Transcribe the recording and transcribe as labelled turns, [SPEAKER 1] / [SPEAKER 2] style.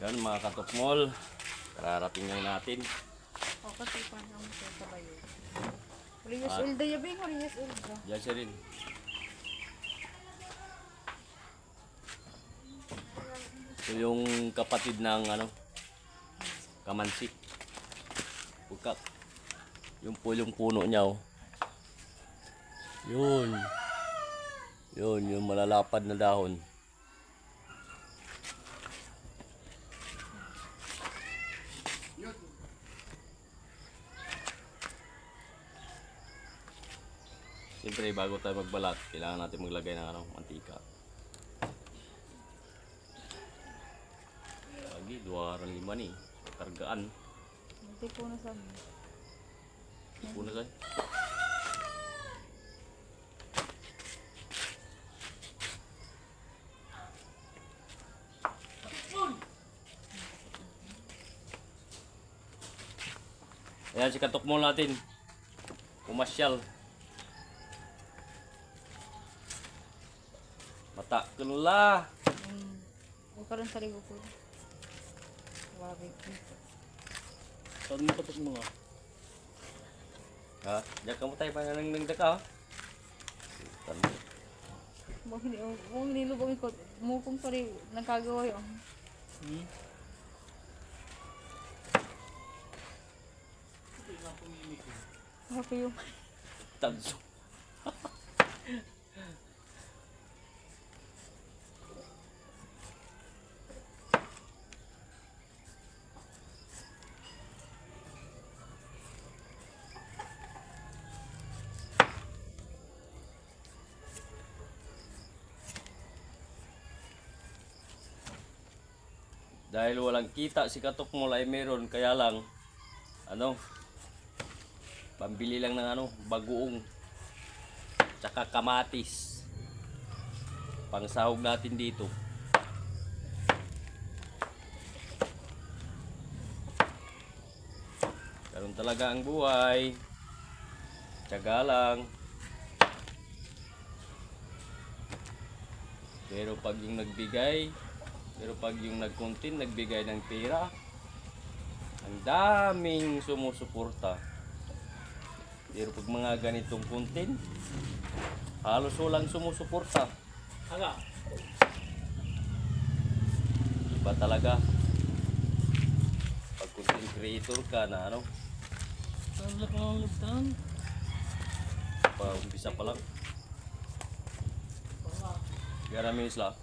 [SPEAKER 1] Yan mga katokmol, kararating lang natin.
[SPEAKER 2] O, kasi paano mo siya kabayo? Riyos Ulda, yabing ko Riyos Ulda.
[SPEAKER 1] Diyan siya rin. Ito yung kapatid ng kamansi. Pugkak. Yung pulong puno niya oh. Yun. Yun, yung malalapad na dahon. Siyempre, bago tayo magbalat, kailangan natin maglagay ng mantika. Lagi, 2.5 ni. Kargaan.
[SPEAKER 2] Hindi po na sa amin.
[SPEAKER 1] Puna tayo. Ayan si katokmol natin. Pumasyal. Mata kunula.
[SPEAKER 2] Huwag ka rin sa ligo ko. Wabi.
[SPEAKER 1] Saan mo katok mo nga? Ha? Diyan ka mo tayo pa nang daka ha?
[SPEAKER 2] Huwag nilubang ko. Mukong pa rin nagkagawa yun. Happy yung...
[SPEAKER 1] Tanso. Dahil walang kita si katokmol ay meron, kaya lang pambili lang ng bagoong tsaka kamatis pangsahog natin dito. Ganun talaga ang buhay, tiyaga lang. Pero pag yung nagkuntin, nagbigay ng pera, ang daming sumusuporta. Pero pag mga ganitong kuntin, halos walang sumusuporta. Haga. Iba talaga. Pag content creator ka na pa umpisa pa lang. Gara minutes lang.